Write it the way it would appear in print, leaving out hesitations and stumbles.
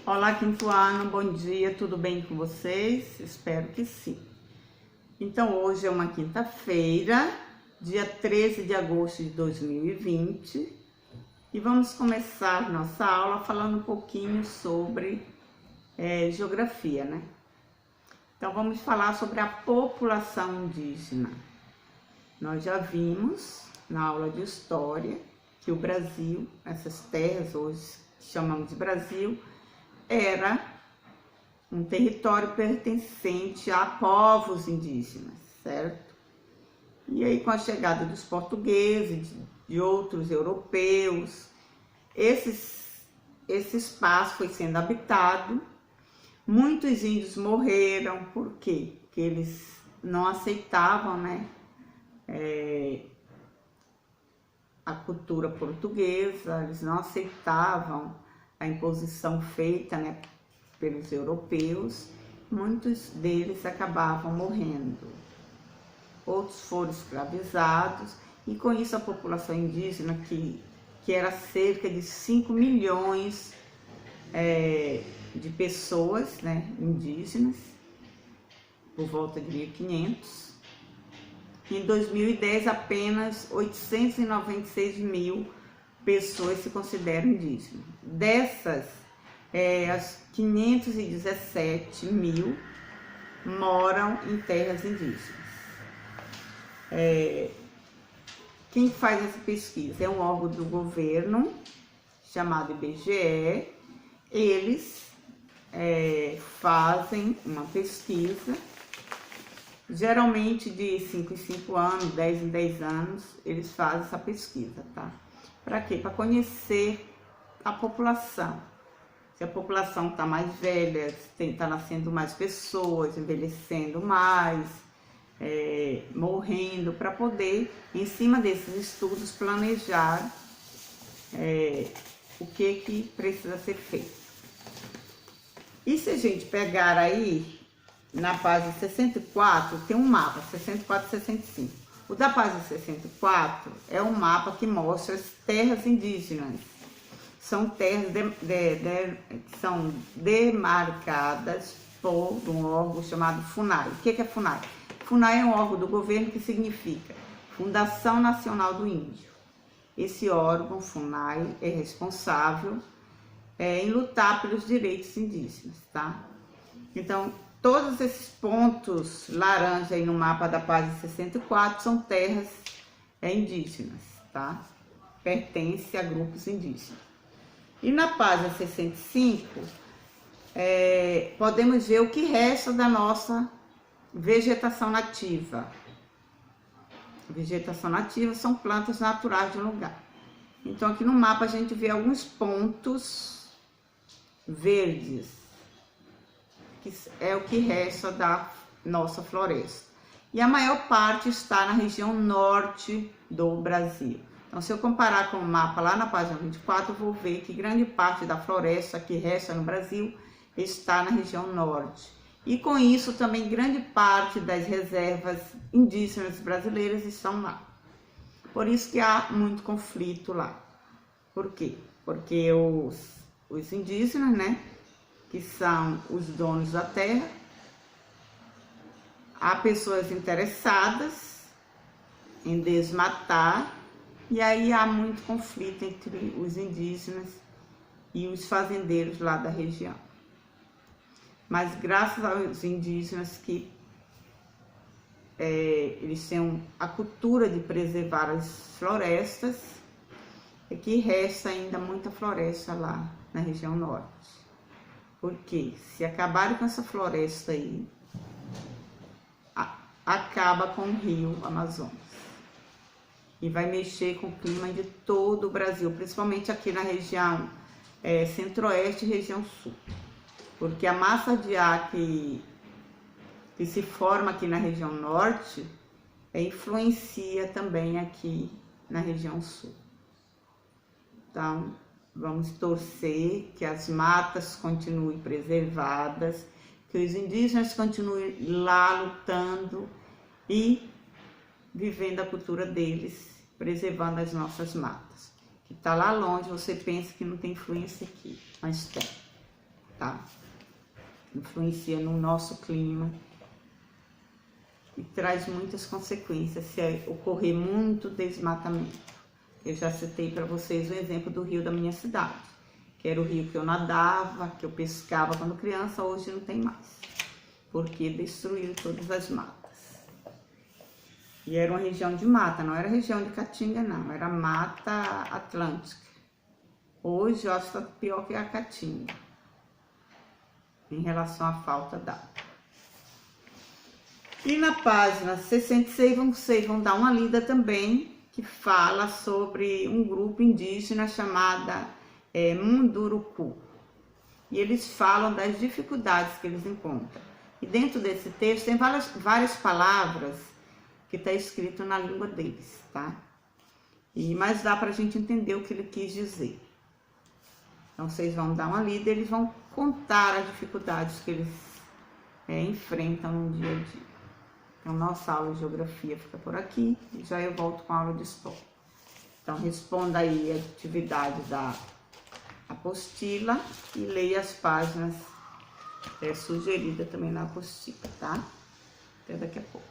Olá, quinto ano, bom dia, tudo bem com vocês? Espero que sim. Então, hoje é uma quinta-feira, dia 13 de agosto de 2020, e vamos começar nossa aula falando um pouquinho sobre geografia, né? Então, vamos falar sobre a população indígena. Nós já vimos na aula de história que o Brasil, essas terras hoje chamamos de Brasil, era um território pertencente a povos indígenas, certo? E aí, com a chegada dos portugueses, de outros europeus, esse espaço foi sendo habitado. Muitos índios morreram, por quê? Porque eles não aceitavam, né, a cultura portuguesa, eles não aceitavam a imposição feita, né, pelos europeus. Muitos deles acabavam morrendo, outros foram escravizados, e com isso a população indígena, que era cerca de 5 milhões de pessoas, né, indígenas, por volta de 1500. Em 2010, apenas 896 mil pessoas se consideram indígenas. Dessas, as 517 mil moram em terras indígenas. Quem faz essa pesquisa é um órgão do governo chamado IBGE. Eles fazem uma pesquisa, geralmente de 5 em 5 anos, 10 em 10 anos, eles fazem essa pesquisa, tá? Para quê? Para conhecer a população. Se a população está mais velha, está nascendo mais pessoas, envelhecendo mais, morrendo, para poder, em cima desses estudos, planejar o que precisa ser feito. E se a gente pegar aí, na página 64, tem um mapa, 64 e 65. O da página 64 é um mapa que mostra as terras indígenas. São terras que são demarcadas por um órgão chamado FUNAI. O que é FUNAI? FUNAI é um órgão do governo que significa Fundação Nacional do Índio. Esse órgão, FUNAI, é responsável em lutar pelos direitos indígenas, tá? Então, todos esses pontos laranja aí no mapa da página 64 são terras indígenas, tá? Pertence a grupos indígenas. E na página 65, podemos ver o que resta da nossa vegetação nativa. Vegetação nativa são plantas naturais de um lugar. Então, aqui no mapa a gente vê alguns pontos verdes, que é o que resta da nossa floresta. E a maior parte está na região norte do Brasil. Então, se eu comparar com o mapa lá na página 24, eu vou ver que grande parte da floresta que resta no Brasil está na região norte. E com isso também grande parte das reservas indígenas brasileiras estão lá. Por isso que há muito conflito lá. Por quê? Porque os indígenas, né, que são os donos da terra, há pessoas interessadas em desmatar, e aí há muito conflito entre os indígenas e os fazendeiros lá da região. Mas graças aos indígenas que eles têm a cultura de preservar as florestas, é que resta ainda muita floresta lá na região norte. Porque se acabarem com essa floresta aí, acaba com o rio Amazonas. E vai mexer com o clima de todo o Brasil, principalmente aqui na região centro-oeste e região sul. Porque a massa de ar que se forma aqui na região norte influencia também aqui na região sul. Então, vamos torcer que as matas continuem preservadas, que os indígenas continuem lá lutando e vivendo a cultura deles, preservando as nossas matas. Que está lá longe, você pensa que não tem influência aqui, mas tem. influencia no nosso clima e traz muitas consequências se ocorrer muito desmatamento. Eu já citei para vocês o exemplo do rio da minha cidade, que era o rio que eu nadava, que eu pescava quando criança, hoje não tem mais, porque destruíram todas as matas. E era uma região de mata, não era região de caatinga não, era mata atlântica. Hoje eu acho que está pior que a caatinga, em relação à falta d'água. E na página 66 vocês vão dar uma lida também, que fala sobre um grupo indígena chamada Munduruku. E eles falam das dificuldades que eles encontram. E dentro desse texto tem várias palavras que está escrito na língua deles, tá? Mas dá para a gente entender o que ele quis dizer. Então vocês vão dar uma lida, eles vão contar as dificuldades que eles enfrentam no dia a dia. Então nossa aula de geografia fica por aqui e já eu volto com a aula de história. Então responda aí a atividade da apostila e leia as páginas sugeridas também na apostila, tá? Até daqui a pouco.